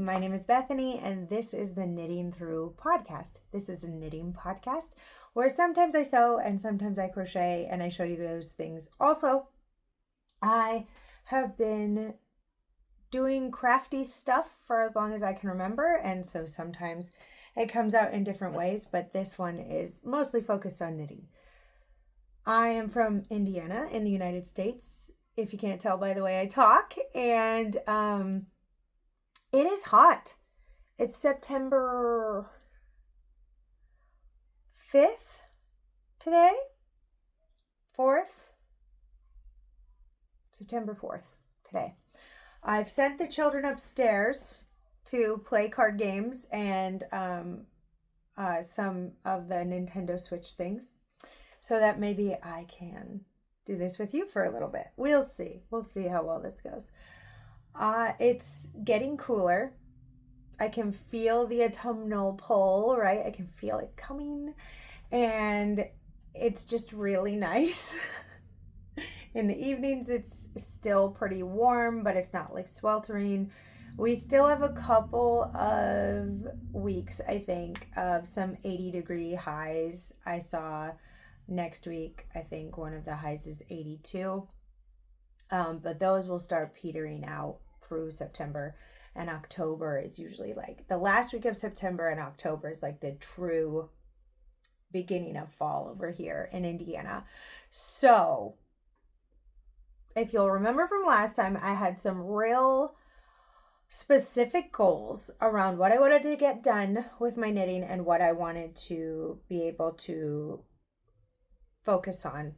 my name is Bethany, and this is the Knitting Thru podcast. This is a knitting podcast where sometimes I sew and sometimes I crochet, and I show you those things. Also, I have been doing crafty stuff for as long as I can remember, and so sometimes it comes out in different ways, but this one is mostly focused on knitting. I am from Indiana in the United States, if you can't tell by the way I talk, and it is hot. It's September 5th today, 4th, September 4th today. I've sent the children upstairs to play card games and some of the Nintendo Switch things, so that maybe I can do this with you for a little bit. We'll see. We'll see how well this goes. It's getting cooler. I can feel the autumnal pull, right? I can feel it coming, and it's just really nice. In the evenings, it's still pretty warm, but it's not like sweltering. We still have a couple of weeks, I think, of some 80-degree highs. I saw next week, I think one of the highs is 82. But those will start petering out through September, and October is usually like the last week of September, and October is like the true beginning of fall over here in Indiana. So if you'll remember from last time, I had some real specific goals around what I wanted to get done with my knitting and what I wanted to be able to focus on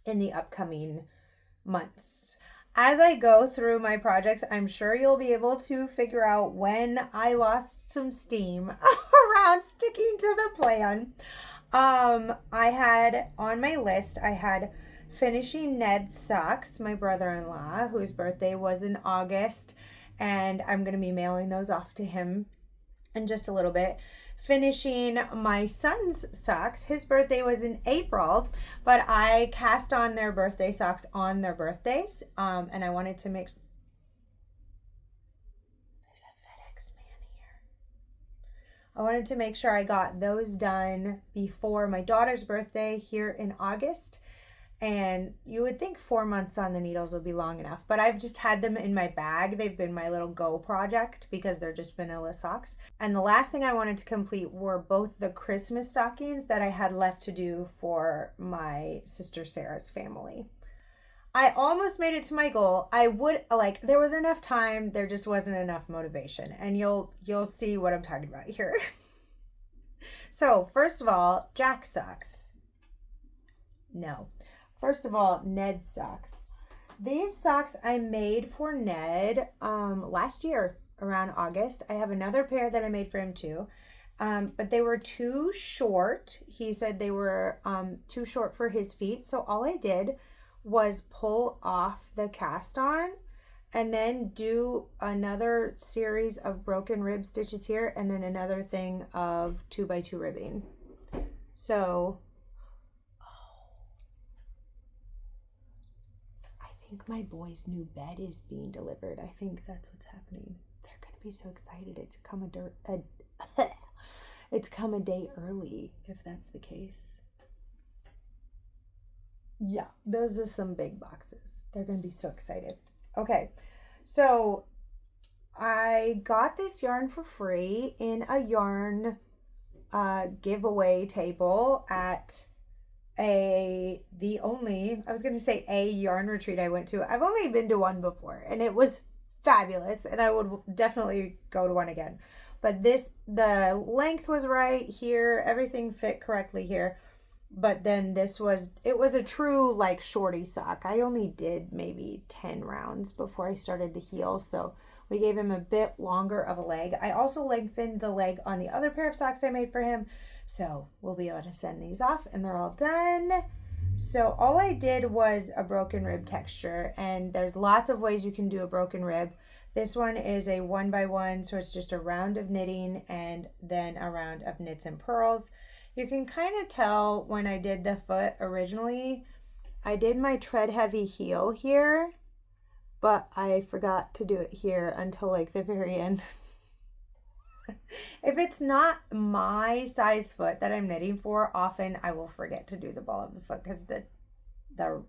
in the upcoming months. As I go through my projects, I'm sure you'll be able to figure out when I lost some steam around sticking to the plan. I had on my list, I had finishing Ned's socks, my brother-in-law, whose birthday was in August, and I'm going to be mailing those off to him in just a little bit. Finishing my son's socks. His birthday was in April, but I cast on their birthday socks on their birthdays, and I wanted to make... There's a FedEx man here. I wanted to make sure I got those done before my daughter's birthday here in August. And you would think 4 months on the needles would be long enough, but I've just had them in my bag. They've been my little go project because they're just vanilla socks. And the last thing I wanted to complete were both the Christmas stockings that I had left to do for my sister Sarah's family. I almost made it to my goal. I would, like, there was enough time, there just wasn't enough motivation. And you'll see what I'm talking about here. So, first of all, Jack socks. No. First of all, Ned socks. These socks I made for Ned last year around August. I have another pair that I made for him too, but they were too short. He said they were too short for his feet. So all I did was pull off the cast on and then do another series of broken rib stitches here and then another thing of 2x2 ribbing. So I think my boy's new bed is being delivered. I think that's what's happening. They're gonna be so excited. It's come a day early, if that's the case. Yeah, those are some big boxes. They're gonna be so excited. Okay, so I got this yarn for free in a yarn giveaway table at a yarn retreat I went to. I've only been to one before, and it was fabulous, and I would definitely go to one again. But the length was right here, everything fit correctly here. But then it was a true like shorty sock. I only did maybe 10 rounds before I started the heel, so we gave him a bit longer of a leg. I also lengthened the leg on the other pair of socks I made for him. So we'll be able to send these off, and they're all done. So all I did was a broken rib texture, and there's lots of ways you can do a broken rib. This one is a 1x1, so it's just a round of knitting and then a round of knits and purls. You can kind of tell when I did the foot originally, I did my tread heavy heel here, but I forgot to do it here until like the very end. If it's not my size foot that I'm knitting for, often I will forget to do the ball of the foot because the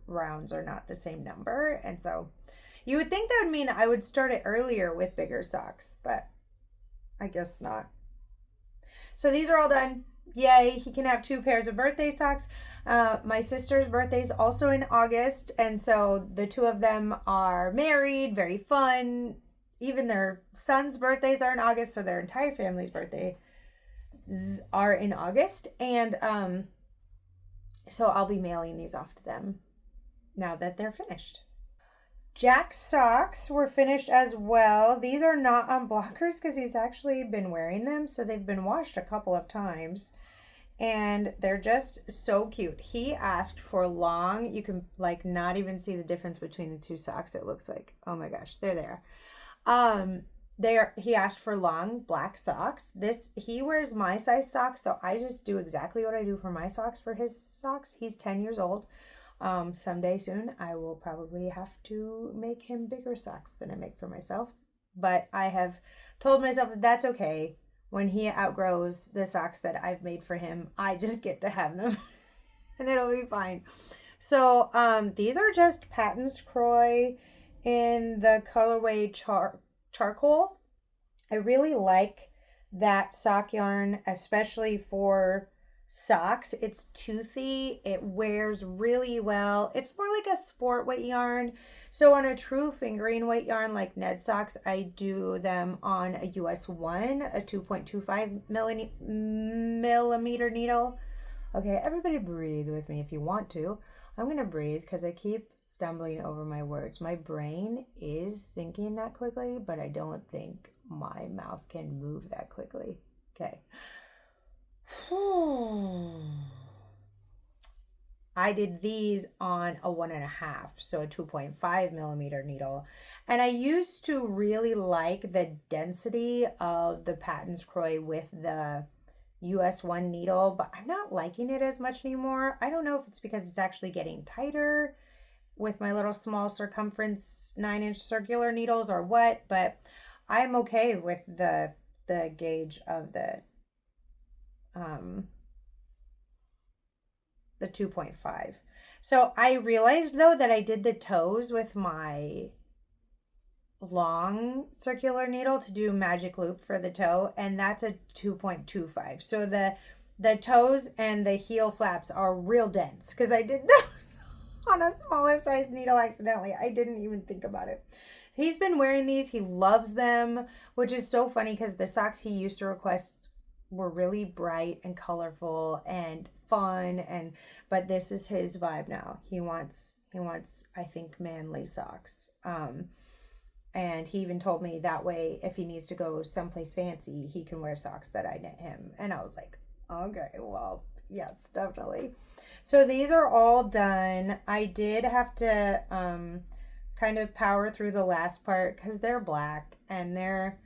rounds are not the same number. And so you would think that would mean I would start it earlier with bigger socks, but I guess not. So these are all done. Yay, he can have 2 pairs of birthday socks. My sister's birthday is also in August, and so the 2 of them are married, very fun. Even their son's birthdays are in August, so their entire family's birthdays are in August. And so I'll be mailing these off to them now that they're finished. Jack's socks were finished as well. These are not on blockers because he's actually been wearing them, so they've been washed a couple of times. And they're just so cute. He asked for long. You can like not even see the difference between the 2 socks. It looks like, oh my gosh, they're there. He asked for long black socks. He wears my size socks, so I just do exactly what I do for my socks for his socks. He's 10 years old. Someday soon I will probably have to make him bigger socks than I make for myself. But I have told myself that that's okay. When he outgrows the socks that I've made for him, I just get to have them and it'll be fine. So these are just Patton's Croy in the colorway charcoal. I really like that sock yarn, especially for socks. It's toothy, it wears really well. It's more like a sport weight yarn. So on a true fingering weight yarn like Ned socks, I do them on a US 1, a 2.25 millimeter needle. Okay, everybody breathe with me if you want to. I'm going to breathe because I keep stumbling over my words. My brain is thinking that quickly, but I don't think my mouth can move that quickly. Okay. I did these on a 1.5, so a 2.5 millimeter needle. And I used to really like the density of the Patton's Croy with the US 1 needle, but I'm not liking it as much anymore. I don't know if it's because it's actually getting tighter with my little small circumference 9-inch circular needles or what, but I'm okay with the gauge of the 2.5. So I realized though that I did the toes with my long circular needle to do magic loop for the toe, and that's a 2.25. So the toes and the heel flaps are real dense because I did those on a smaller size needle accidentally. I didn't even think about it. He's been wearing these. He loves them, which is so funny because the socks he used to request were really bright and colorful and fun, but this is his vibe now. He wants I think manly socks. And he even told me that way if he needs to go someplace fancy, he can wear socks that I knit him. And I was like, okay, well, yes, definitely. So these are all done. I did have to kind of power through the last part because they're black and they're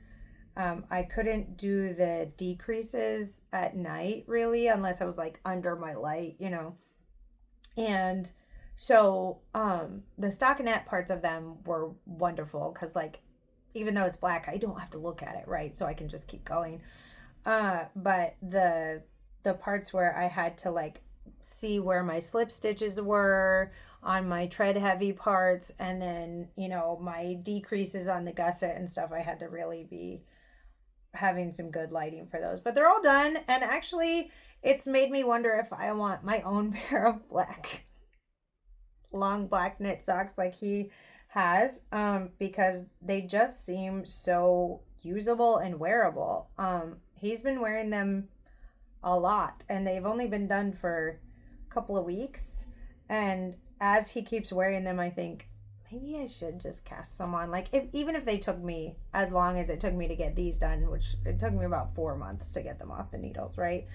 I couldn't do the decreases at night really unless I was like under my light, And so the stockinette parts of them were wonderful because like even though it's black, I don't have to look at it, right? So I can just keep going. But the parts where I had to like see where my slip stitches were on my tread heavy parts and then, my decreases on the gusset and stuff, I had to really be having some good lighting for those, but they're all done. And actually it's made me wonder if I want my own pair of long black knit socks like he has, because they just seem so usable and wearable. He's been wearing them a lot and they've only been done for a couple of weeks, and as he keeps wearing them I think maybe I should just cast some on. Like even if they took me as long as it took me to get these done, which it took me about 4 months to get them off the needles, right?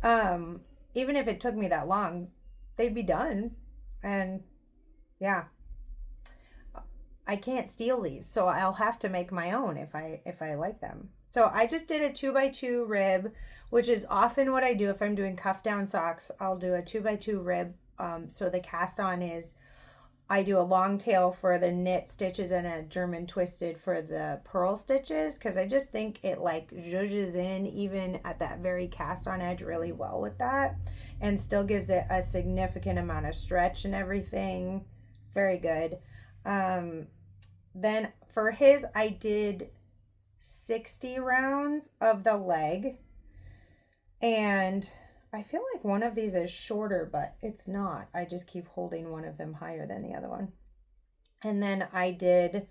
Even if it took me that long, they'd be done. And yeah, I can't steal these, so I'll have to make my own if I like them. So I just did a 2x2 rib, which is often what I do if I'm doing cuff down socks. I'll do a 2x2 rib. So the cast on is I do a long tail for the knit stitches and a German twisted for the purl stitches, because I just think it like zhuzhes in even at that very cast on edge really well with that, and still gives it a significant amount of stretch and everything. Very good. Then for his, I did 60 rounds of the leg, and I feel like one of these is shorter, but it's not. I just keep holding one of them higher than the other one. And then I did,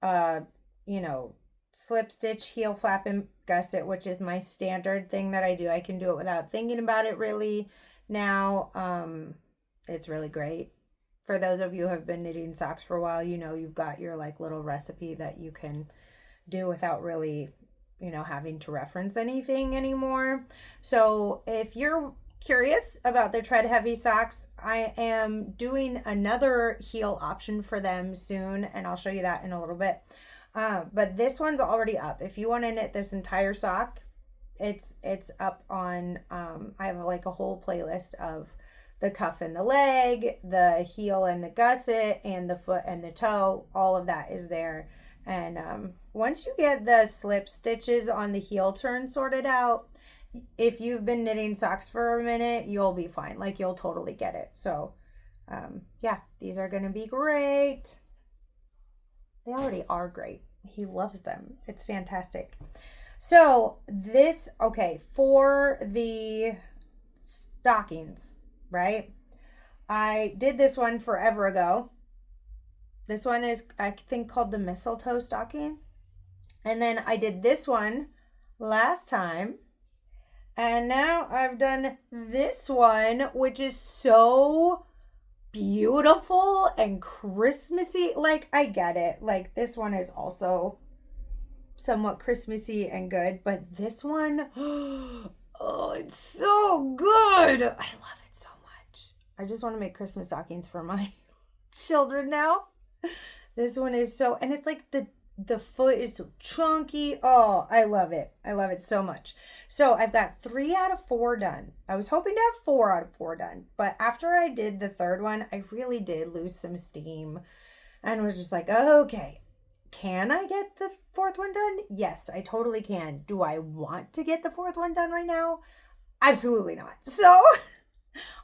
you know, slip stitch, heel flap, and gusset, which is my standard thing that I do. I can do it without thinking about it really now. It's really great. For those of you who have been knitting socks for a while, you know you've got your like little recipe that you can do without really, you know, having to reference anything anymore. So if you're curious about the tread heavy socks, I am doing another heel option for them soon, and I'll show you that in a little bit. But this one's already up. If you want to knit this entire sock, it's up on, I have like a whole playlist of the cuff and the leg, the heel and the gusset, and the foot and the toe. All of that is there. And once you get the slip stitches on the heel turn sorted out, if you've been knitting socks for a minute, you'll be fine. Like, you'll totally get it. So yeah, these are going to be great. They already are great. He loves them. It's fantastic. So this, okay, for the stockings, right? I did this one forever ago. This one is, I think, called the mistletoe stocking. And then I did this one last time. And now I've done this one, which is so beautiful and Christmassy. Like, I get it. Like, this one is also somewhat Christmassy and good. But this one, oh, it's so good. I love it so much. I just want to make Christmas stockings for my children now. This one is so, and it's like the foot is so chunky. Oh, I love it. I love it so much. So I've got 3 out of 4 done. I was hoping to have 4 out of 4 done, but after I did the third one, I really did lose some steam and was just like, okay, can I get the 4th one done? Yes, I totally can. Do I want to get the 4th one done right now? Absolutely not. So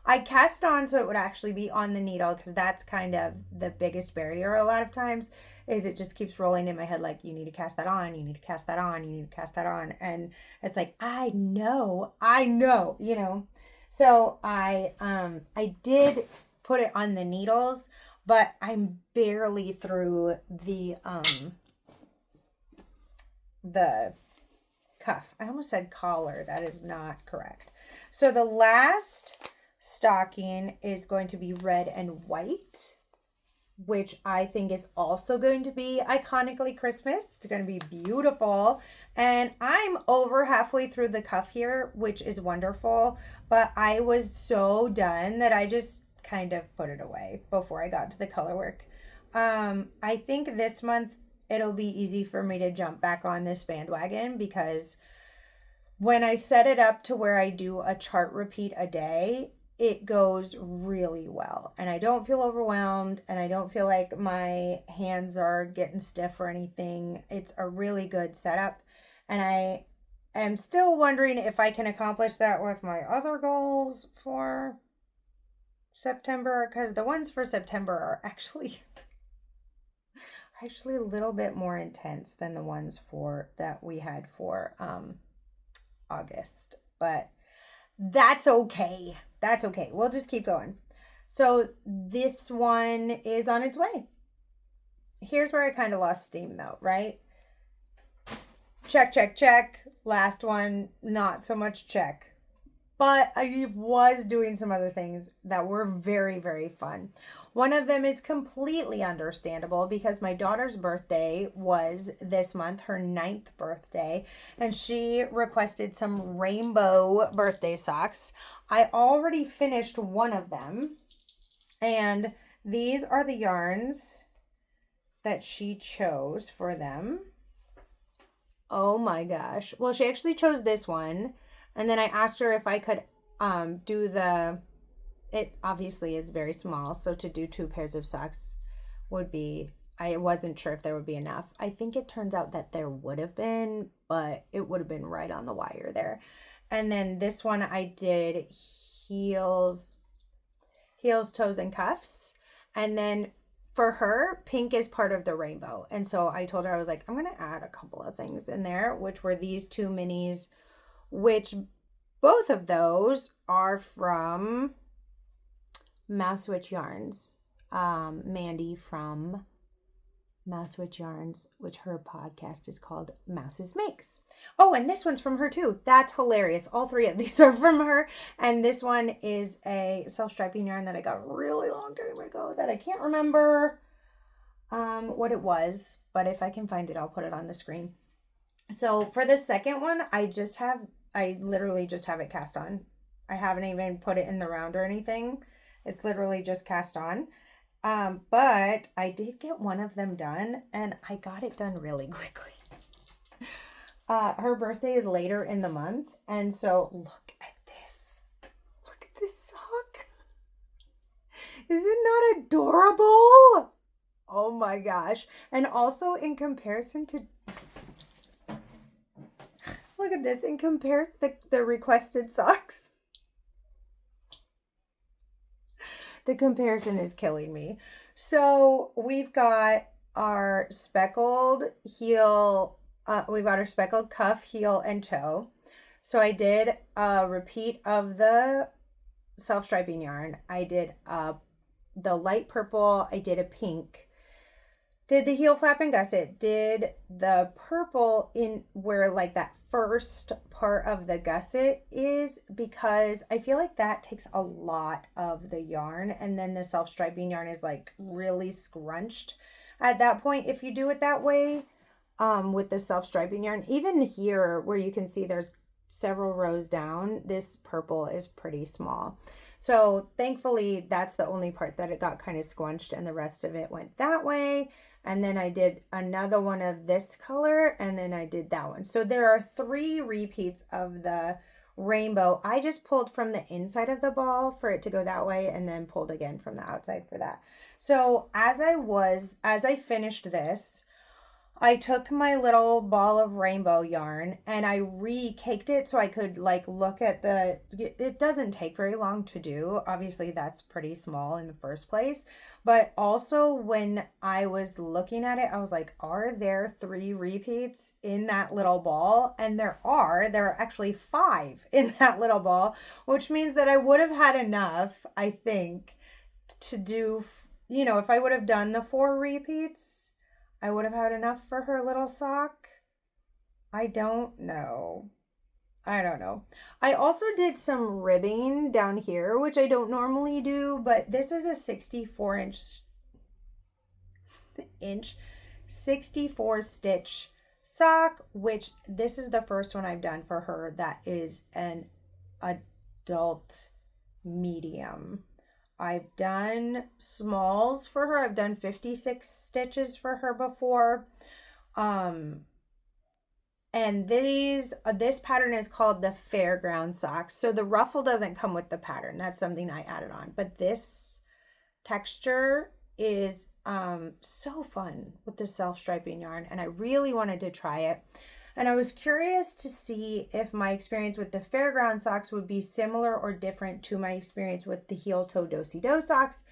I cast it on so it would actually be on the needle, because that's kind of the biggest barrier a lot of times, is it just keeps rolling in my head like, you need to cast that on, you need to cast that on, you need to cast that on. And it's like, I know, you know. So I put it on the needles, but I'm barely through the cuff. I almost said collar. That is not correct. So the last stocking is going to be red and white, which I think is also going to be iconically Christmas. It's going to be beautiful. And I'm over halfway through the cuff here, which is wonderful. But I was so done that I just kind of put it away before I got to the color work. I think this month it'll be easy for me to jump back on this bandwagon, because when I set it up to where I do a chart repeat a day, it goes really well, and I don't feel overwhelmed, and I don't feel like my hands are getting stiff or anything. It's a really good setup, and I am still wondering if I can accomplish that with my other goals for September, because the ones for September are actually a little bit more intense than the ones for that we had for August, but that's okay. That's okay. We'll just keep going. So this one is on its way. Here's where I kind of lost steam though, right? Check, check, check. Last one, not so much check. But I was doing some other things that were very, very fun. One of them is completely understandable, because my daughter's birthday was this month, her 9th birthday, and she requested some rainbow birthday socks. I already finished one of them, and these are the yarns that she chose for them. Oh my gosh. Well, she actually chose this one, and then I asked her if I could do the it obviously is very small. So to do 2 pairs of socks would be, I wasn't sure if there would be enough. I think it turns out that there would have been, but it would have been right on the wire there. And then this one I did heels, toes, and cuffs. And then for her, pink is part of the rainbow. And so I told her, I was like, I'm going to add a couple of things in there, which were these 2 minis, which both of those are from Mouse Witch Yarns. Mandy from Mouse Witch Yarns, which her podcast is called Mouse's Makes. Oh, and this one's from her too. That's hilarious. All 3 of these are from her. And this one is a self-striping yarn that I got a really long time ago that I can't remember what it was. But if I can find it, I'll put it on the screen. So for the second one, I literally just have it cast on. I haven't even put it in the round or anything. It's literally just cast on. But I did get one of them done, and I got it done really quickly. Her birthday is later in the month, and so look at this. Look at this sock. Is it not adorable? Oh my gosh. And also in comparison to, look at this, in comparison the requested socks. The comparison is killing me. So we've got our speckled heel, we've got our speckled cuff, heel, and toe. So I did a repeat of the self-striping yarn. I did the light purple, I did a pink, did the heel flap and gusset, did the purple in where like that first part of the gusset is, because I feel like that takes a lot of the yarn, and then the self-striping yarn is like really scrunched at that point if you do it that way with the self-striping yarn. Even here where you can see there's several rows down, this purple is pretty small. So thankfully that's the only part that it got kind of squunched, and the rest of it went that way. And then I did another one of this color, and then I did that one. So there are 3 repeats of the rainbow. I just pulled from the inside of the ball for it to go that way, and then pulled again from the outside for that. So as I finished this, I took my little ball of rainbow yarn and I re-caked it so I could like look at it doesn't take very long to do. Obviously that's pretty small in the first place. But also when I was looking at it, I was like, are there 3 repeats in that little ball? And there are actually 5 in that little ball, which means that I would have had enough, I think, to do, if I would have done the 4 repeats, I would have had enough for her little sock. I don't know. I also did some ribbing down here, which I don't normally do, but this is a 64 stitch sock, which this is the first one I've done for her that is an adult medium. I've done smalls for her. I've done 56 stitches for her before. And this pattern is called the Fairground Socks. So the ruffle doesn't come with the pattern. That's something I added on. But this texture is so fun with the self-striping yarn, and I really wanted to try it. And I was curious to see if my experience with the Fairground socks would be similar or different to my experience with the heel toe do-si-do socks.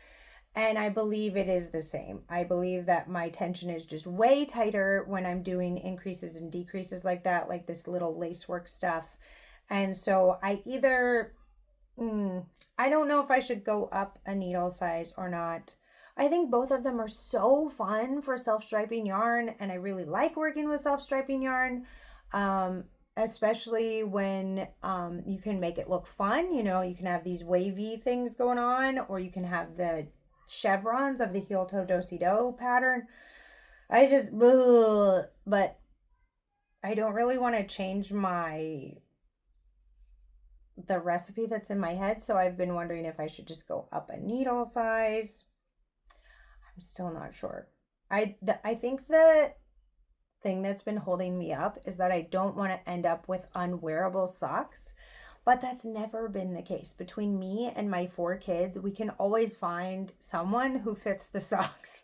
And I believe it is the same. I believe that my tension is just way tighter when I'm doing increases and decreases like that, like this little lacework stuff. And so I don't know if I should go up a needle size or not. I think both of them are so fun for self-striping yarn, and I really like working with self-striping yarn, especially when you can make it look fun. You can have these wavy things going on, or you can have the chevrons of the heel toe do-si-do pattern. But I don't really want to change the recipe that's in my head, so I've been wondering if I should just go up a needle size. I'm still not sure. I think the thing that's been holding me up is that I don't want to end up with unwearable socks. But that's never been the case. Between me and my 4 kids, we can always find someone who fits the socks.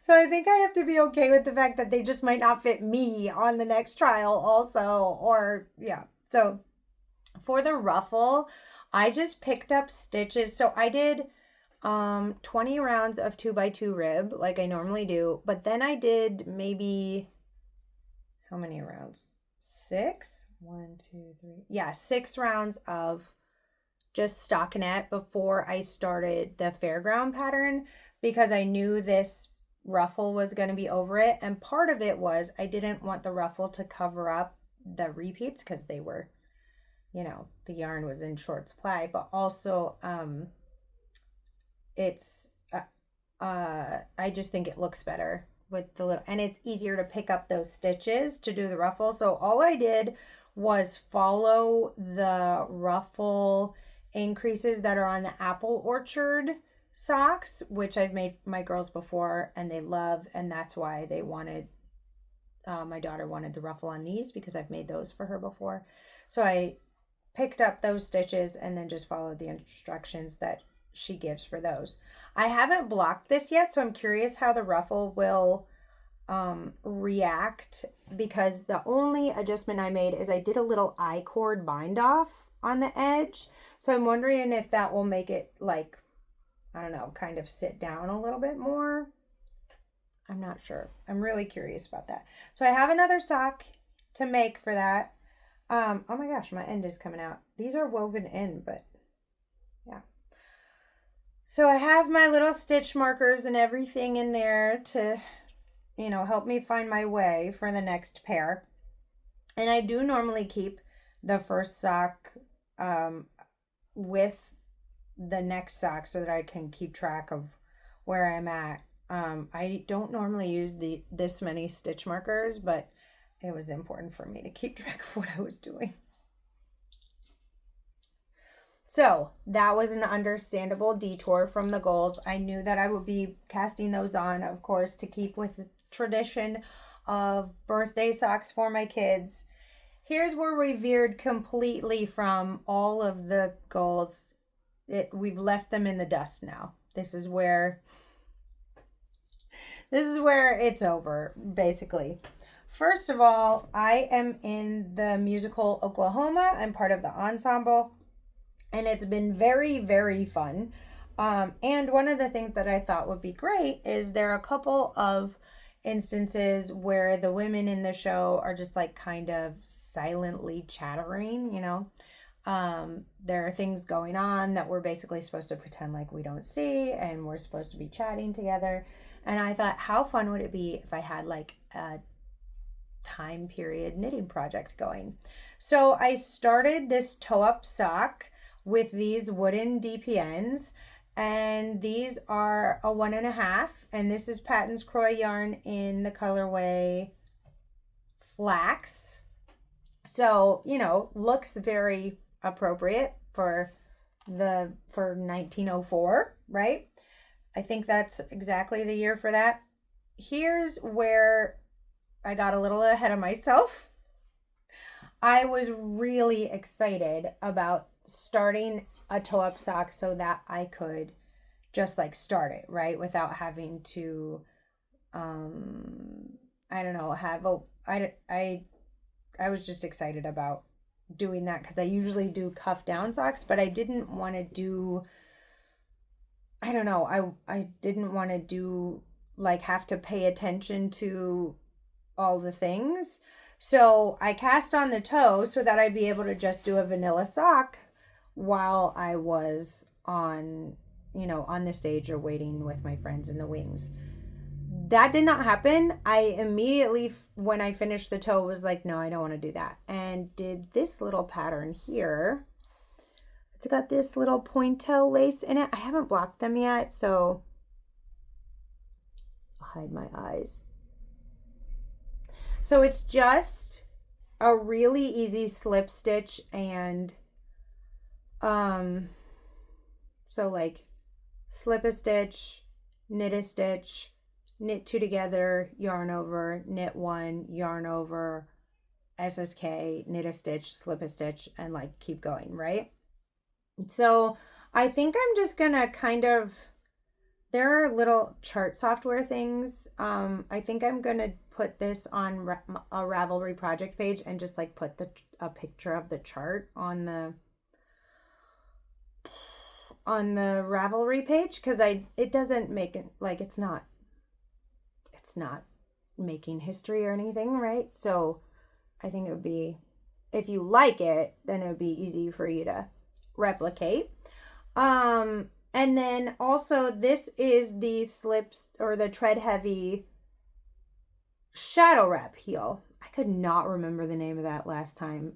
So I think I have to be okay with the fact that they just might not fit me on the next trial also, or yeah. So for the ruffle, I just picked up stitches. So I did 20 rounds of 2x2 rib like I normally do, but then I did maybe, how many rounds? 6? 1, 2, 3. Yeah, 6 rounds of just stockinette before I started the fairground pattern, because I knew this ruffle was going to be over it. And part of it was I didn't want the ruffle to cover up the repeats because they were, the yarn was in short supply, but also it's I just think it looks better with the little, and it's easier to pick up those stitches to do the ruffle. So all I did was follow the ruffle increases that are on the Apple Orchard socks, which I've made my girls before and they love, and that's why they wanted, my daughter wanted the ruffle on these because I've made those for her before. So I picked up those stitches and then just followed the instructions that she gives for those. I haven't blocked this yet, so I'm curious how the ruffle will react, because the only adjustment I made is I did a little I-cord bind off on the edge. So I'm wondering if that will make it, like, I don't know, kind of sit down a little bit more. I'm not sure. I'm really curious about that. So I have another sock to make for that. Oh my gosh, my end is coming out. These are woven in, but yeah. So I have my little stitch markers and everything in there to, help me find my way for the next pair. And I do normally keep the first sock with the next sock so that I can keep track of where I'm at. I don't normally use this many stitch markers, but it was important for me to keep track of what I was doing. So that was an understandable detour from the goals. I knew that I would be casting those on, of course, to keep with the tradition of birthday socks for my kids. Here's where we veered completely from all of the goals. We've left them in the dust now. This is where it's over, basically. First of all, I am in the musical Oklahoma. I'm part of the ensemble, and it's been very, very fun. And one of the things that I thought would be great is there are a couple of instances where the women in the show are just like kind of silently chattering, there are things going on that we're basically supposed to pretend like we don't see, and we're supposed to be chatting together. And I thought, how fun would it be if I had like a time period knitting project going? So I started this toe-up sock with these wooden DPNs, and these are a 1.5, and this is Patton's Croy yarn in the colorway Flax. So, looks very appropriate for 1904, right? I think that's exactly the year for that. Here's where I got a little ahead of myself. I was really excited about starting a toe-up sock so that I could just like start it, right? Without having to, I don't know, I was just excited about doing that because I usually do cuff down socks, but I didn't want to do, I don't know, I didn't want to do like have to pay attention to all the things. So I cast on the toe so that I'd be able to just do a vanilla sock while I was on the stage or waiting with my friends in the wings. That did not happen. I immediately, when I finished the toe, was like, no, I don't want to do that. And did this little pattern here. It's got this little pointel lace in it. I haven't blocked them yet, so I'll hide my eyes. So it's just a really easy slip stitch, and so like slip a stitch, knit a stitch, knit 2 together, yarn over, knit 1, yarn over, SSK, knit a stitch, slip a stitch, and like keep going, right? So I think I'm just gonna kind of, there are little chart software things. I think I'm gonna put this on a Ravelry project page and just like put a picture of the chart on the Ravelry page, because it doesn't make it like it's not making history or anything, right? So I think it would be, if you like it, then it would be easy for you to replicate. And then also this is the slips or the tread heavy shadow wrap heel. I could not remember the name of that last time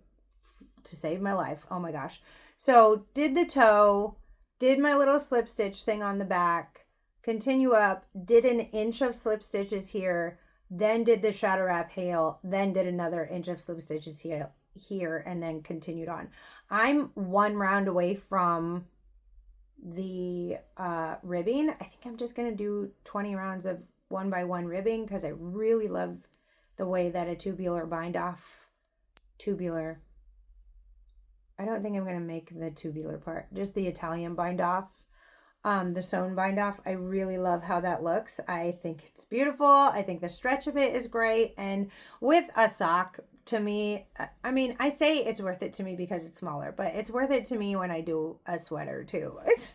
to save my life. Oh my gosh. So did the toe, did my little slip stitch thing on the back, continue up, did an inch of slip stitches here, then did the shadow wrap heel, then did another inch of slip stitches here, and then continued on. I'm one round away from the ribbing. I think I'm just gonna do 20 rounds of 1x1 ribbing because I really love the way that a tubular I don't think I'm gonna make the tubular part, just the Italian bind off, the sewn bind off. I really love how that looks. I think it's beautiful. I think the stretch of it is great, and with a sock, to me, I mean, I say it's worth it to me because it's smaller, but it's worth it to me when I do a sweater too. It's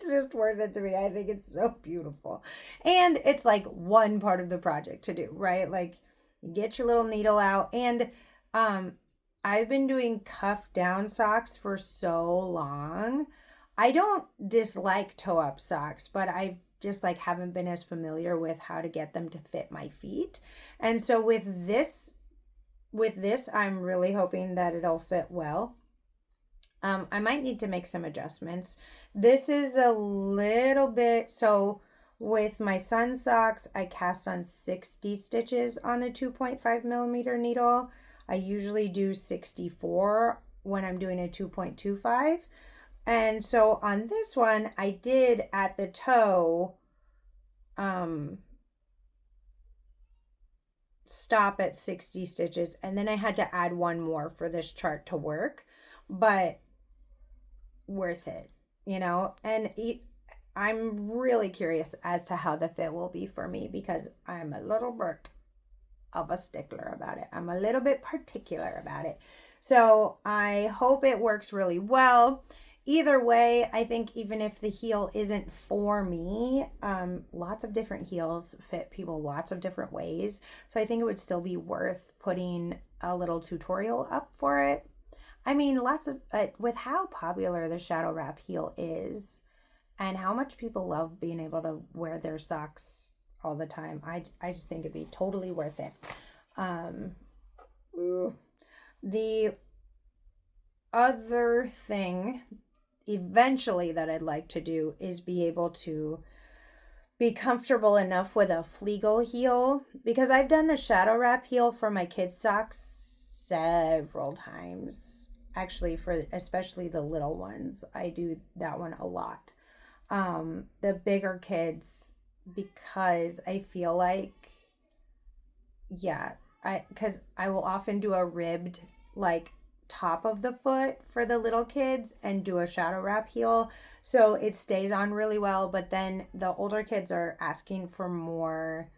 just worth it to me. I think it's so beautiful. And it's like one part of the project to do, right? Like you get your little needle out, and I've been doing cuff down socks for so long. I don't dislike toe up socks, but I just like haven't been as familiar with how to get them to fit my feet. And so with this, I'm really hoping that it'll fit well. I might need to make some adjustments. This is a little bit, so with my son's socks, I cast on 60 stitches on the 2.5 millimeter needle. I usually do 64 when I'm doing a 2.25. And so on this one, I did at the toe, stop at 60 stitches, and then I had to add one more for this chart to work, but worth it, you know. And I'm really curious as to how the fit will be for me because I'm a little bit of a stickler about it. I'm a little bit particular about it. So I hope it works really well. Either way, I think even if the heel isn't for me, lots of different heels fit people lots of different ways. So I think it would still be worth putting a little tutorial up for it. I mean, lots of, with how popular the shadow wrap heel is and how much people love being able to wear their socks all the time, I just think it'd be totally worth it. The other thing eventually that I'd like to do is be able to be comfortable enough with a Fleagle heel, because I've done the shadow wrap heel for my kids' socks several times. Actually, for especially the little ones, I do that one a lot. The bigger kids, because I feel like, because I will often do a ribbed like top of the foot for the little kids and do a shadow wrap heel, so it stays on really well. But then the older kids are asking for more,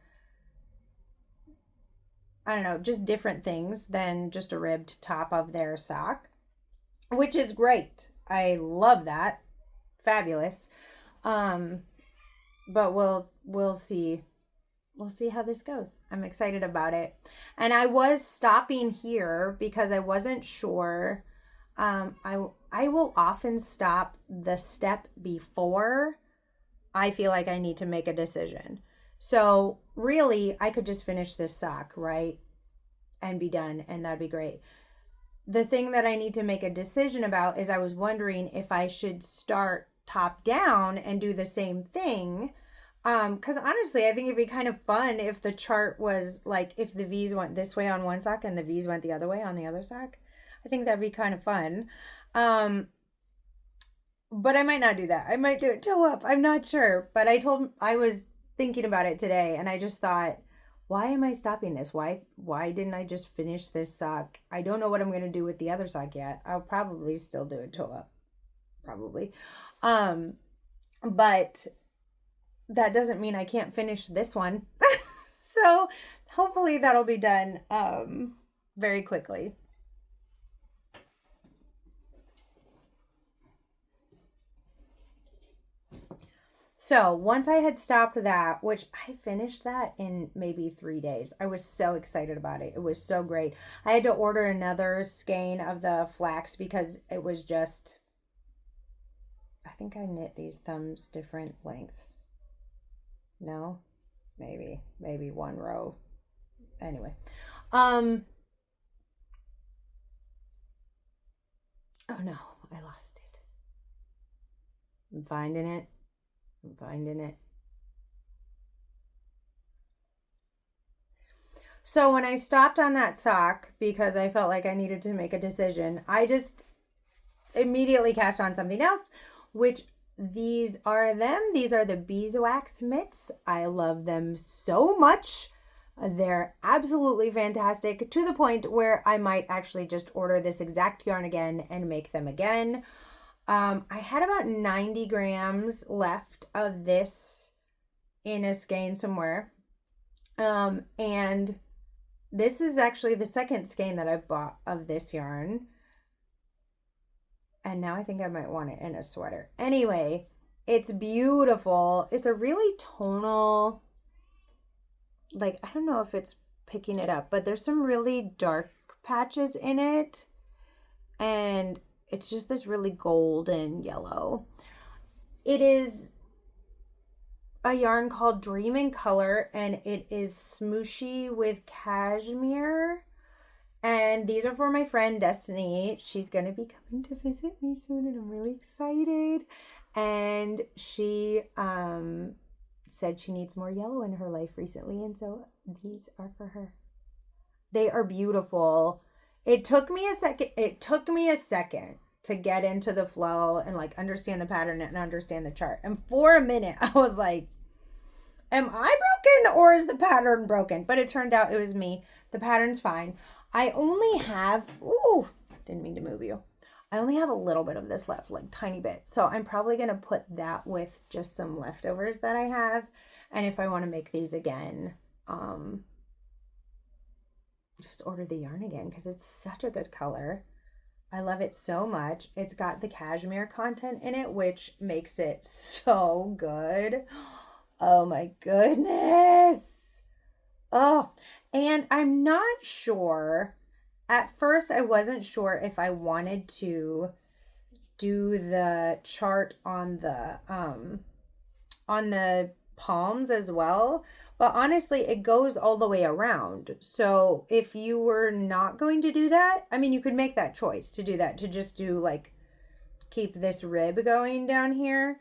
I don't know, just different things than just a ribbed top of their sock, which is great. I love that. Fabulous. But we'll see. We'll see how this goes. I'm excited about it. And I was stopping here because I wasn't sure. I will often stop the step before I feel like I need to make a decision. So really, I could just finish this sock, right? And be done, and that'd be great. The thing that I need to make a decision about is I was wondering if I should start top down and do the same thing. Because honestly, I think it'd be kind of fun if the chart was like, if the V's went this way on one sock and the V's went the other way on the other sock. I think that'd be kind of fun. But I might not do that. I might do it toe up. I'm not sure. But I was thinking about it today, and I just thought, Why am I stopping this? Why didn't I just finish this sock? I don't know what I'm going to do with the other sock yet. I'll probably still do it toe up. Probably. But that doesn't mean I can't finish this one. So hopefully that'll be done very quickly. So once I had stopped that, which I finished that in maybe 3 days, I was so excited about it. It was so great. I had to order another skein of the flax because it was just, I think I knit these thumbs different lengths. No, maybe one row. Anyway, oh no, I lost it. I'm finding it. So when I stopped on that sock because I felt like I needed to make a decision, I just immediately cast on something else, which these are them. These are the beeswax mitts. I love them so much. They're absolutely fantastic, to the point where I might actually just order this exact yarn again and make them again. I had about 90 grams left of this in a skein somewhere. And this is actually the second skein that I bought of this yarn. And now I think I might want it in a sweater. Anyway, it's beautiful. It's a really tonal, like, I don't know if it's picking it up, but there's some really dark patches in it. And it's just this really golden yellow. It is a yarn called Dream in Color, and it is smooshy with cashmere. And these are for my friend Bethany. She's going to be coming to visit me soon, and I'm really excited. And she said she needs more yellow in her life recently, and so these are for her. They are beautiful. It took me a second to get into the flow and like understand the pattern and understand the chart. And for a minute, I was like, am I broken or is the pattern broken? But it turned out it was me. The pattern's fine. I only have, didn't mean to move you. I only have a little bit of this left, like tiny bit. So I'm probably going to put that with just some leftovers that I have. And if I want to make these again, just order the yarn again because it's such a good color. I love it so much. It's got the cashmere content in it, which makes it so good. Oh my goodness. Oh, and I'm not sure. At first, I wasn't sure if I wanted to do the chart on the palms as well. But honestly, it goes all the way around. So if you were not going to do that, I mean, you could make that choice to do that, to just do like, keep this rib going down here.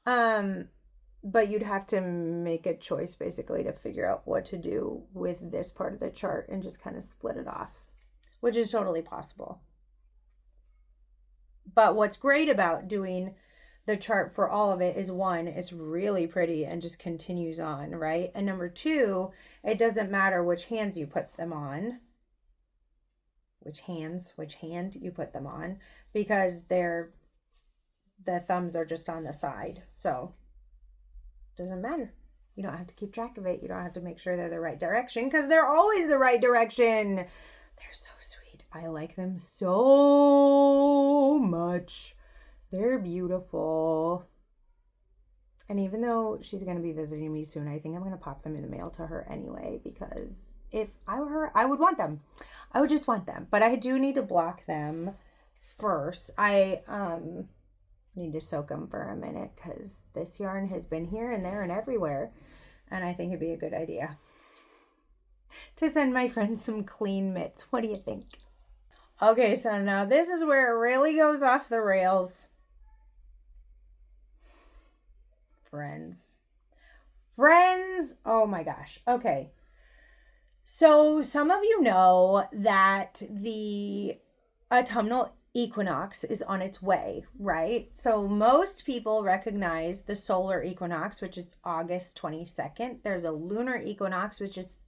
But you'd have to make a choice basically to figure out what to do with this part of the chart and just kind of split it off, which is totally possible. But what's great about doing the chart for all of it is, one, it's really pretty and just continues on, right? And number two, it doesn't matter which hands you put them on, which hand you put them on, because the thumbs are just on the side. So it doesn't matter. You don't have to keep track of it. You don't have to make sure they're the right direction, because they're always the right direction. They're so sweet. I like them so much. They're beautiful. And even though she's going to be visiting me soon, I think I'm going to pop them in the mail to her anyway, because if I were her, I would want them. I would just want them. But I do need to block them first. I need to soak them for a minute because this yarn has been here and there and everywhere. And I think it'd be a good idea to send my friends some clean mitts. What do you think? Okay, so now this is where it really goes off the rails. Friends, oh my gosh. Okay, so some of you know that the autumnal equinox is on its way, right? So most people recognize the solar equinox, which is August 22nd. There's a lunar equinox, which is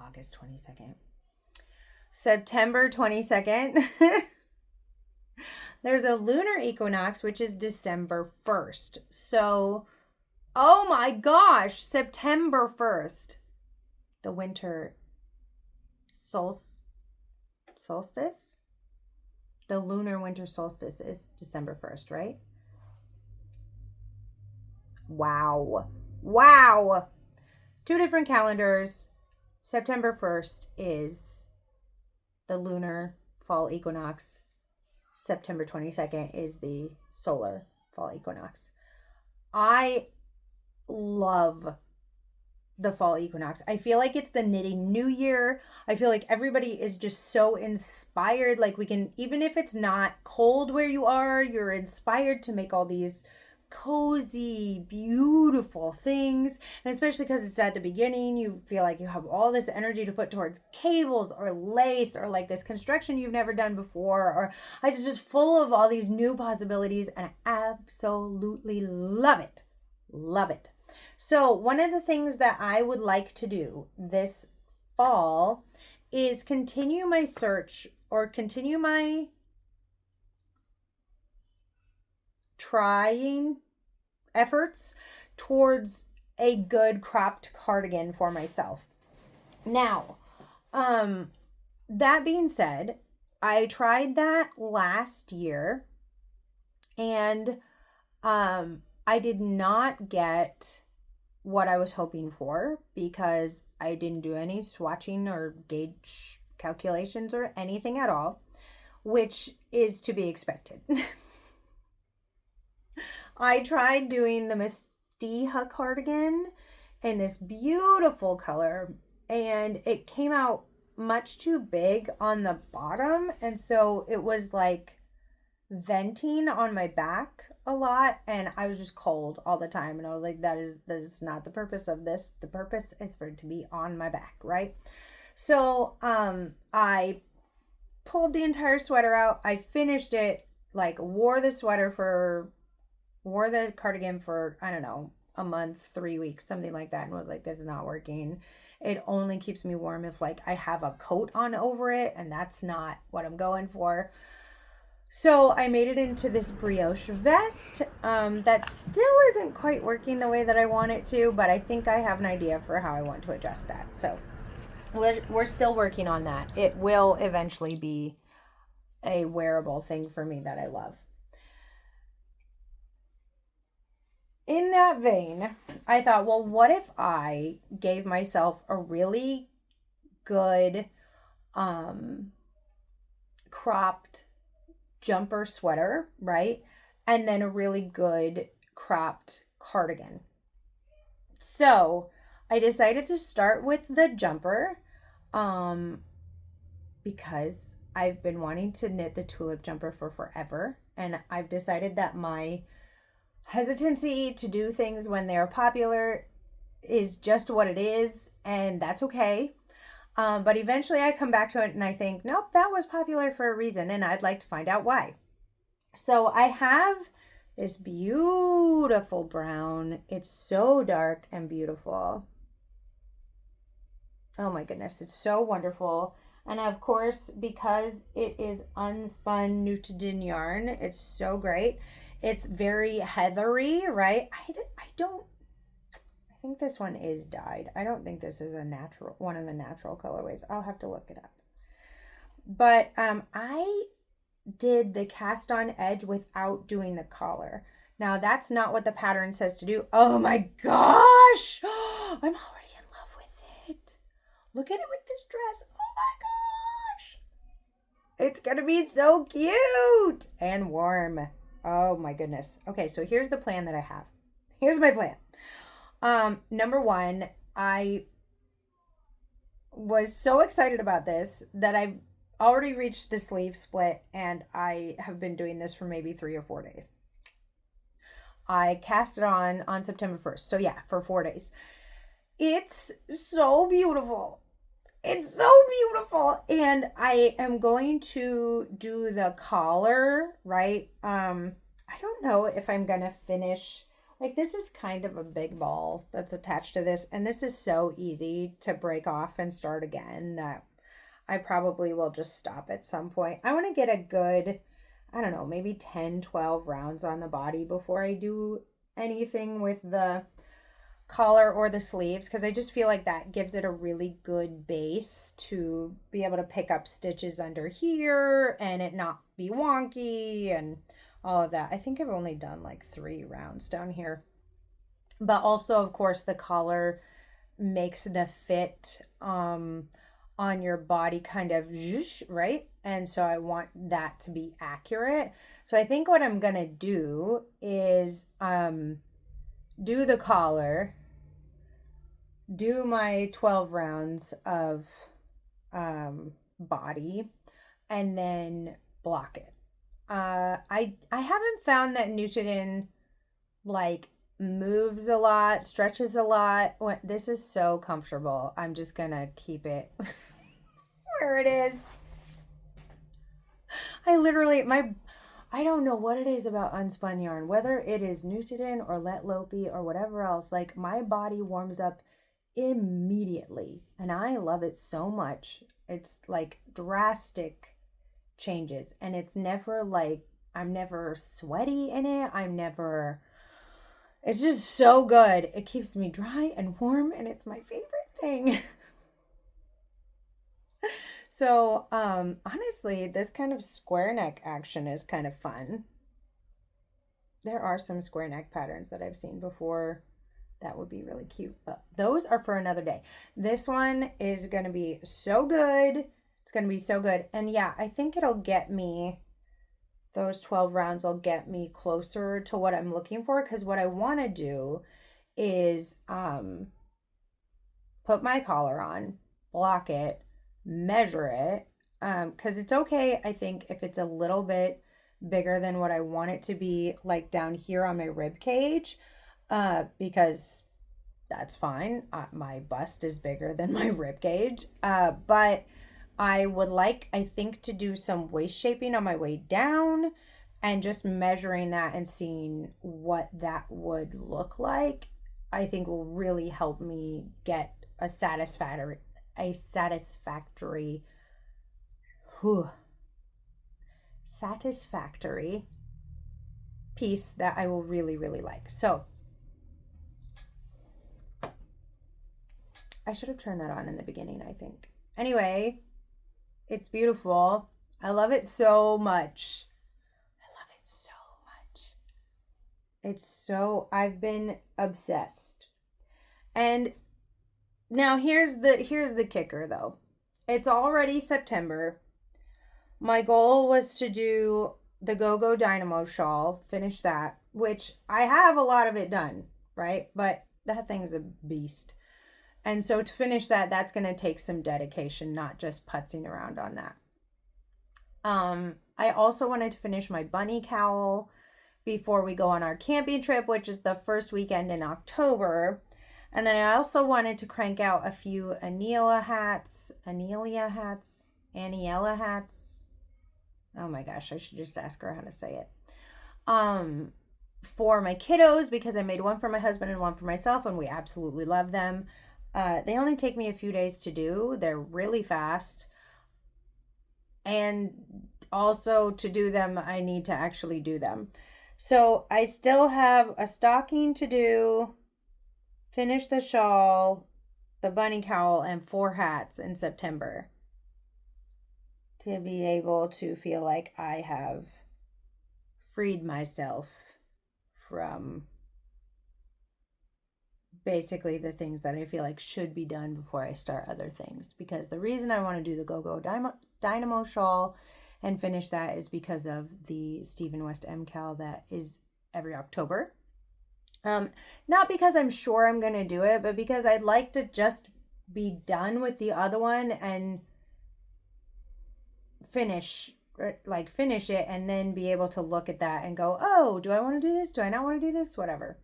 August 22nd. September 22nd. There's a lunar equinox, which is December 1st. So, oh my gosh, September 1st. The winter solstice? The lunar winter solstice is December 1st, right? Wow. Wow. 2 different calendars. September 1st is the lunar fall equinox. September 22nd is the solar fall equinox. I love the fall equinox. I feel like it's the knitting new year. I feel like everybody is just so inspired. Like we can, even if it's not cold where you are, you're inspired to make all these cozy, beautiful things. And especially because it's at the beginning, you feel like you have all this energy to put towards cables or lace or like this construction you've never done before, or it's just full of all these new possibilities, and I absolutely love it. Love it. So one of the things that I would like to do this fall is continue my search, or continue my trying efforts towards a good cropped cardigan for myself. Now, that being said, I tried that last year, and I did not get what I was hoping for because I didn't do any swatching or gauge calculations or anything at all, which is to be expected. I tried doing the Mystiha cardigan in this beautiful color, and it came out much too big on the bottom, and so it was like venting on my back a lot, and I was just cold all the time, and I was like, that is not the purpose of this. The purpose is for it to be on my back, right? So I pulled the entire sweater out. I finished it, like wore the cardigan for, I don't know, a month, 3 weeks, something like that, and was like, this is not working. It only keeps me warm if like I have a coat on over it, and that's not what I'm going for. So I made it into this brioche vest that still isn't quite working the way that I want it to, but I think I have an idea for how I want to adjust that. So we're still working on that. It will eventually be a wearable thing for me that I love. In that vein, I thought, well, what if I gave myself a really good cropped jumper sweater, right? And then a really good cropped cardigan. So I decided to start with the jumper because I've been wanting to knit the tulip jumper for forever. And I've decided that my hesitancy to do things when they're popular is just what it is, and that's okay. But eventually I come back to it and I think, nope, that was popular for a reason, and I'd like to find out why. So I have this beautiful brown. It's so dark and beautiful. Oh my goodness, it's so wonderful. And of course, because it is unspun Nutidin yarn, it's so great. It's very heathery, right? I think this one is dyed. I don't think this is one of the natural colorways. I'll have to look it up. But I did the cast on edge without doing the collar. Now that's not what the pattern says to do. Oh my gosh! I'm already in love with it. Look at it with this dress. Oh my gosh! It's gonna be so cute and warm. Oh my goodness. Okay, so here's the plan that I have. Here's my plan. Number one, I was so excited about this that I've already reached the sleeve split, and I have been doing this for maybe 3 or 4 days. I cast it on September 1st. So yeah, for 4 days. It's so beautiful. It's so beautiful. And I am going to do the collar, right? I don't know if I'm going to finish Like this is kind of a big ball that's attached to this, and this is so easy to break off and start again that I probably will just stop at some point. I want to get a good, I don't know, maybe 10, 12 rounds on the body before I do anything with the collar or the sleeves, because I just feel like that gives it a really good base to be able to pick up stitches under here and it not be wonky and all of that. I think I've only done like 3 rounds down here. But also, of course, the collar makes the fit on your body kind of right, and so I want that to be accurate. So I think what I'm gonna do is do the collar, do my 12 rounds of body, and then block it. I haven't found that Newton like moves a lot, stretches a lot. This is so comfortable. I'm just gonna keep it where it is. I don't know what it is about unspun yarn, whether it is Newton or Let Lopey or whatever else, like my body warms up immediately and I love it so much. It's like drastic changes, and it's never like I'm never sweaty in it. It's just so good. It keeps me dry and warm, and it's my favorite thing. So, honestly, this kind of square neck action is kind of fun. There are some square neck patterns that I've seen before that would be really cute, but those are for another day. This one is going to be so good. It's going to be so good. And yeah, I think it'll get me, those 12 rounds will get me closer to what I'm looking for, because what I want to do is put my collar on, block it, measure it, because it's okay, I think, if it's a little bit bigger than what I want it to be, like down here on my rib cage, because that's fine. My bust is bigger than my rib cage, but I would like, I think, to do some waist shaping on my way down and just measuring that and seeing what that would look like, I think will really help me get a satisfactory piece that I will really, really like. So I should have turned that on in the beginning, I think. Anyway, it's beautiful. I love it so much. I've been obsessed. And now here's the kicker though. It's already September. My goal was to do the Go-Go Dynamo shawl, finish that, which I have a lot of it done, right? But that thing's a beast. And so to finish that, that's going to take some dedication, not just putzing around on that. I also wanted to finish my bunny cowl before we go on our camping trip, which is the first weekend in October. And then I also wanted to crank out a few Aniela hats. Oh my gosh, I should just ask her how to say it. For my kiddos, because I made one for my husband and one for myself, and we absolutely love them. They only take me a few days to do. They're really fast. And also to do them, I need to actually do them. So I still have a stocking to do, finish the shawl, the bunny cowl, and 4 hats in September to be able to feel like I have freed myself from basically the things that I feel like should be done before I start other things. Because the reason I want to do the Go-Go Dynamo shawl and finish that is because of the Stephen West MCAL that is every October. Not because I'm sure I'm going to do it, but because I'd like to just be done with the other one and finish it, and then be able to look at that and go, oh, do I want to do this? Do I not want to do this? Whatever.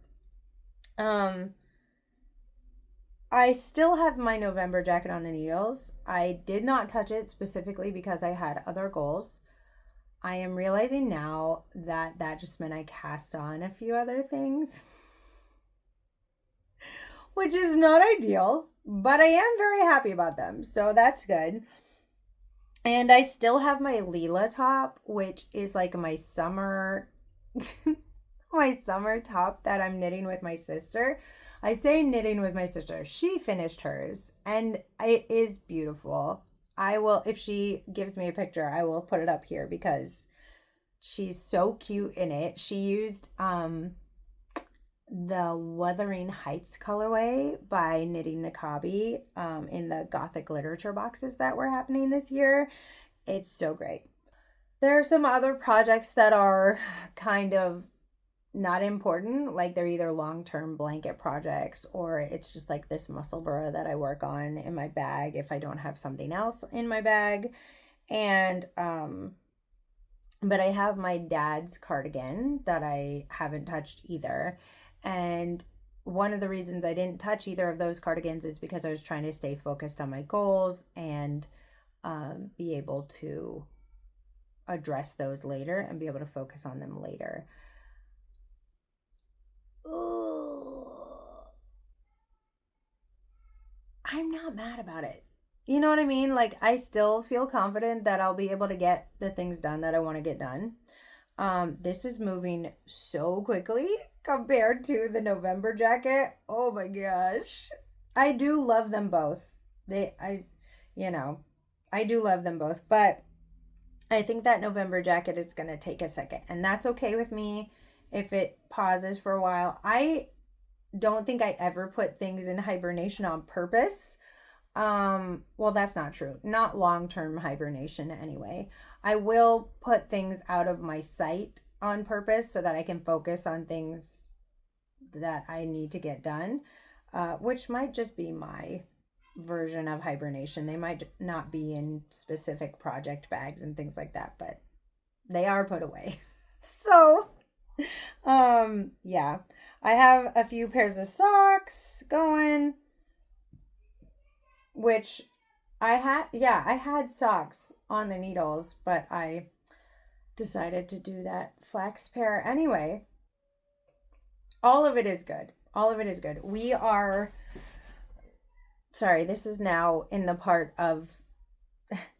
I still have my November jacket on the needles. I did not touch it specifically because I had other goals. I am realizing now that that just meant I cast on a few other things. which is not ideal, but I am very happy about them. So that's good. And I still have my Leela top, which is like my summer my summer top that I'm knitting with my sister. I say knitting with my sister. She finished hers and it is beautiful. I will, if she gives me a picture, I will put it up here because she's so cute in it. She used the Wuthering Heights colorway by Knitting Nakabi in the Gothic literature boxes that were happening this year. It's so great. There are some other projects that are kind of not important, like they're either long-term blanket projects or it's just like this muscle burra that I work on in my bag if I don't have something else in my bag. And but I have my dad's cardigan that I haven't touched either. And one of the reasons I didn't touch either of those cardigans is because I was trying to stay focused on my goals and be able to address those later and be able to focus on them later. I'm not mad about it. You know what I mean? Like, I still feel confident that I'll be able to get the things done that I want to get done. This is moving so quickly compared to the November jacket. Oh my gosh. I do love them both. I do love them both, but I think that November jacket is going to take a second, and that's okay with me if it pauses for a while. I don't think I ever put things in hibernation on purpose. Well, that's not true. Not long-term hibernation anyway. I will put things out of my sight on purpose so that I can focus on things that I need to get done, which might just be my version of hibernation. They might not be in specific project bags and things like that, but they are put away. So, yeah, I have a few pairs of socks going, which I had socks on the needles, but I decided to do that flax pair anyway. All of it is good. All of it is good. Sorry, this is now in the part of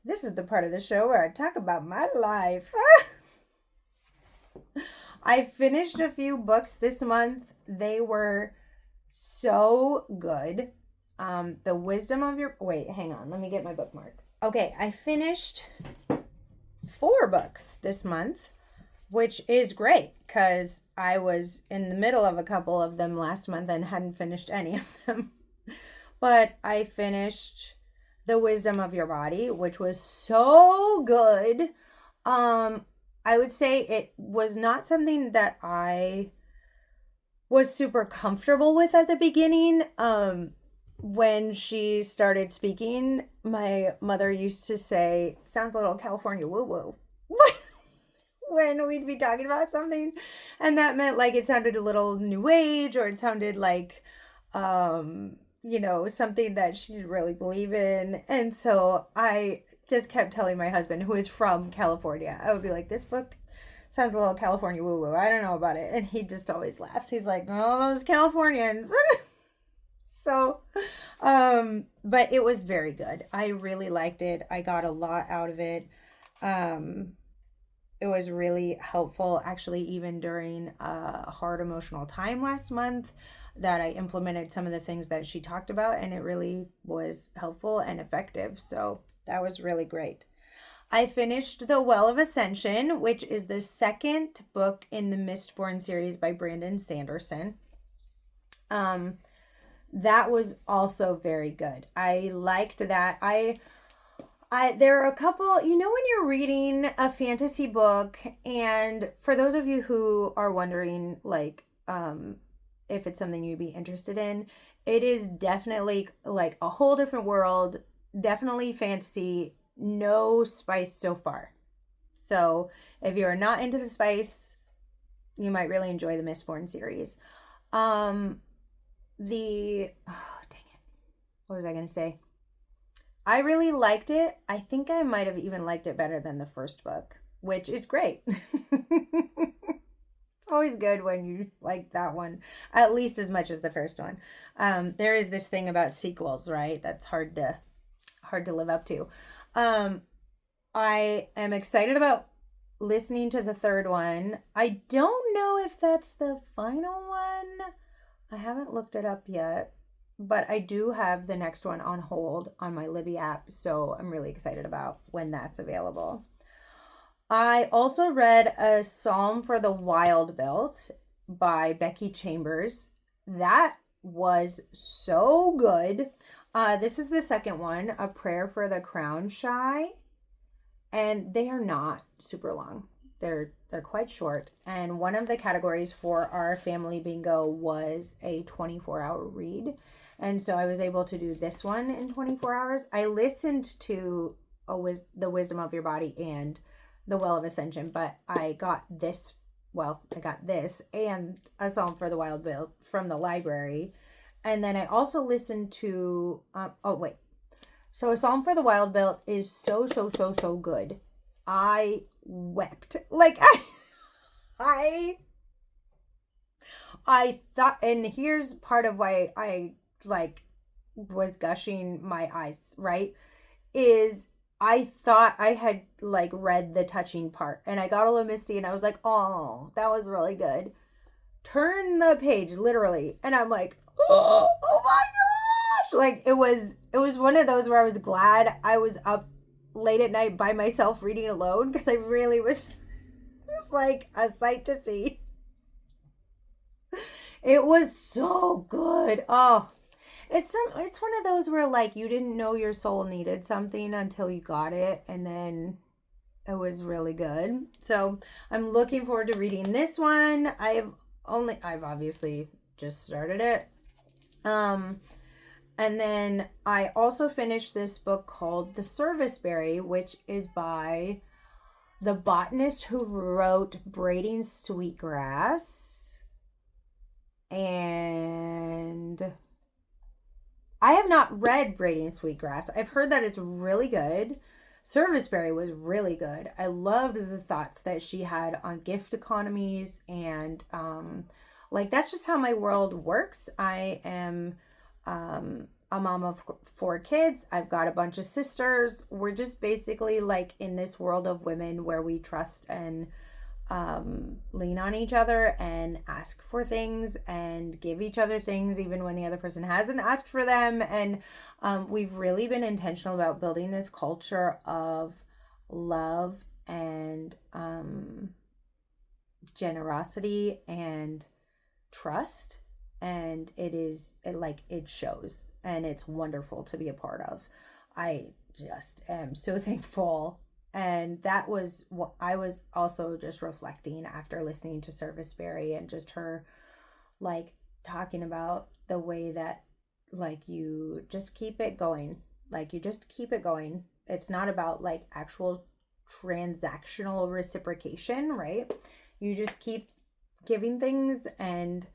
the show where I talk about my life. I finished a few books this month. They were so good. The Wisdom of Your... Wait, hang on. Let me get my bookmark. Okay, I finished 4 books this month, which is great because I was in the middle of a couple of them last month and hadn't finished any of them. But I finished The Wisdom of Your Body, which was so good. I would say it was not something that I was super comfortable with at the beginning. When she started speaking, my mother used to say, sounds a little California woo-woo, when we'd be talking about something. And that meant like it sounded a little new age, or it sounded like, something that she didn't really believe in. And so I just kept telling my husband, who is from California, I would be like, this book sounds a little California woo-woo. I don't know about it. And he just always laughs. He's like, oh, those Californians. So, but it was very good. I really liked it. I got a lot out of it. It was really helpful, actually, even during a hard emotional time last month, that I implemented some of the things that she talked about, and it really was helpful and effective. So that was really great. I finished The Well of Ascension, which is the second book in the Mistborn series by Brandon Sanderson. That was also very good. I liked that. There are a couple, when you're reading a fantasy book, and for those of you who are wondering, like, if it's something you'd be interested in, it is definitely like a whole different world, definitely fantasy, no spice so far. So if you're not into the spice, you might really enjoy the Mistborn series. Oh, dang it. What was I going to say? I really liked it. I think I might have even liked it better than the first book, which is great. Always good when you like that one at least as much as the first one. There is this thing about sequels, right? That's hard to live up to. Um, I am excited about listening to the third one. I don't know if that's the final one. I haven't looked it up yet, but I do have the next one on hold on my Libby app, so I'm really excited about when that's available. I also read A Psalm for the Wild Built by Becky Chambers. That was so good. This is the second one, A Prayer for the Crown Shy, and they are not super long. They're quite short. And one of the categories for our family bingo was a 24-hour read. And so I was able to do this one in 24 hours. I listened to The Wisdom of Your Body and The Well of Ascension, but I got this and A Psalm for the Wild Built from the library. And then I also listened to, So A Psalm for the Wild Built is so good. I wept. Like, I thought, and here's part of why I like was gushing my eyes, right? Is I thought I had like read the touching part and I got a little misty and I was like, oh, that was really good. Turn the page literally. And I'm like, oh my gosh. Like it was one of those where I was glad I was up late at night by myself reading alone because I really was like a sight to see. It was so good. Oh, it's one of those where like you didn't know your soul needed something until you got it, and then it was really good. So I'm looking forward to reading this one. I've obviously just started it. And then I also finished this book called The Serviceberry, which is by the botanist who wrote Braiding Sweetgrass. And I have not read Braiding Sweetgrass. I've heard that it's really good. Serviceberry was really good. I loved the thoughts that she had on gift economies and like that's just how my world works. I am a mom of 4 kids. I've got a bunch of sisters. We're just basically like in this world of women where we trust and lean on each other and ask for things and give each other things even when the other person hasn't asked for them. And we've really been intentional about building this culture of love and generosity and trust, and it shows, and it's wonderful to be a part of. I just am so thankful. And that was what I was also just reflecting after listening to Serviceberry and just her like talking about the way that like you just keep it going. Like you just keep it going. It's not about like actual transactional reciprocation, right? You just keep giving things and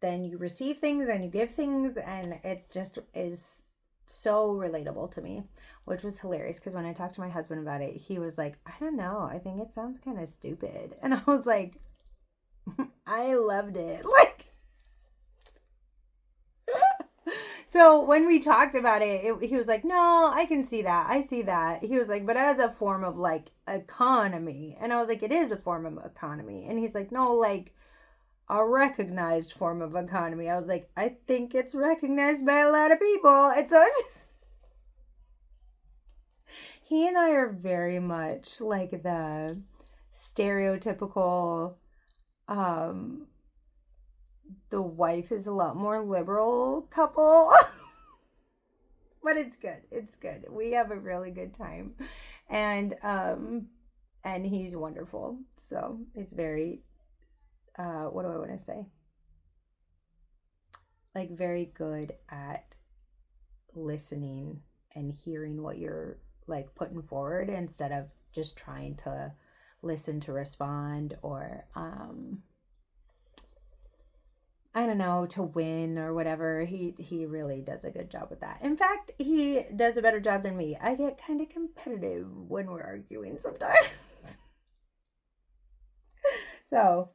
then you receive things and you give things, and it just is so relatable to me, which was hilarious because when I talked to my husband about it, he was like, I don't know, I think it sounds kind of stupid. And I was like, I loved it. Like, so when we talked about it, he was like, no, I can see that. I see that. He was like, but as a form of like economy. And I was like, it is a form of economy. And he's like, no, like a recognized form of economy. I was like, I think it's recognized by a lot of people. And so it's just, he and I are very much like the stereotypical, the wife is a lot more liberal couple. But it's good. It's good. We have a really good time. And he's wonderful. So it's very what do I want to say? Like very good at listening and hearing what you're like putting forward instead of just trying to listen to respond or I don't know, to win or whatever. He really does a good job with that. In fact, he does a better job than me. I get kind of competitive when we're arguing sometimes. So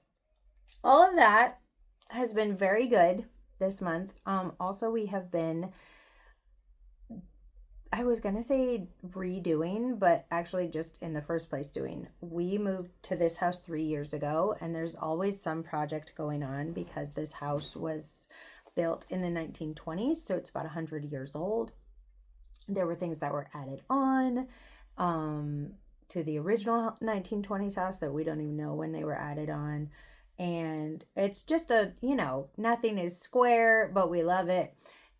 all of that has been very good this month. Also, we have been, I was going to say redoing, but actually just in the first place doing. We moved to this house 3 years ago, and there's always some project going on because this house was built in the 1920s, so it's about 100 years old. There were things that were added on to the original 1920s house that we don't even know when they were added on. And it's just nothing is square, but we love it.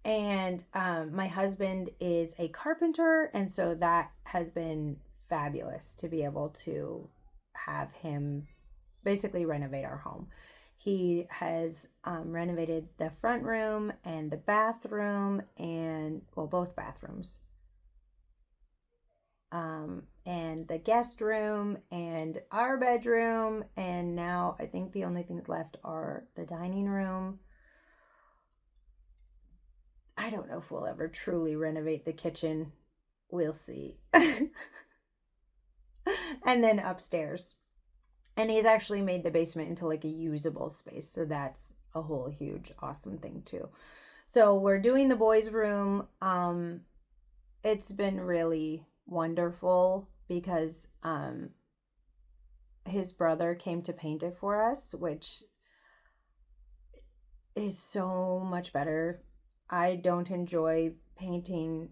And my husband is a carpenter, and so that has been fabulous to be able to have him basically renovate our home. He has renovated the front room and the bathroom, and well, both bathrooms, and the guest room and our bedroom, and now I think the only things left are the dining room. I don't know if we'll ever truly renovate the kitchen. We'll see. And then upstairs. And he's actually made the basement into like a usable space. So that's a whole huge awesome thing too. So we're doing the boys' room. It's been really wonderful because his brother came to paint it for us, which is so much better. I don't enjoy painting,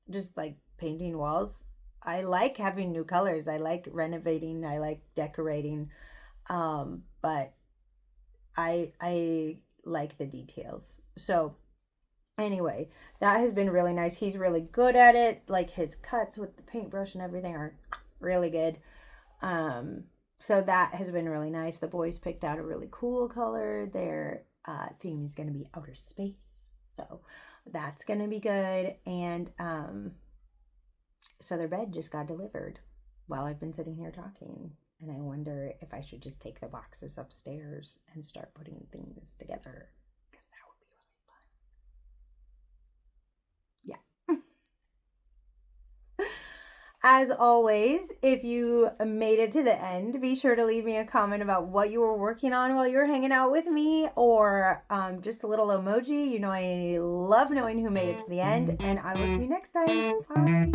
just like painting walls. I like having new colors. I like renovating. I like decorating. But I like the details. So anyway, that has been really nice. He's really good at it. Like his cuts with the paintbrush and everything are really good. So that has been really nice. The boys picked out a really cool color. Their theme is going to be outer space. So that's going to be good. And so their bed just got delivered while I've been sitting here talking. And I wonder if I should just take the boxes upstairs and start putting things together, because that would be really fun. Yeah. As always, if you made it to the end, be sure to leave me a comment about what you were working on while you were hanging out with me, or just a little emoji. You know, I love knowing who made it to the end, and I will see you next time. Bye.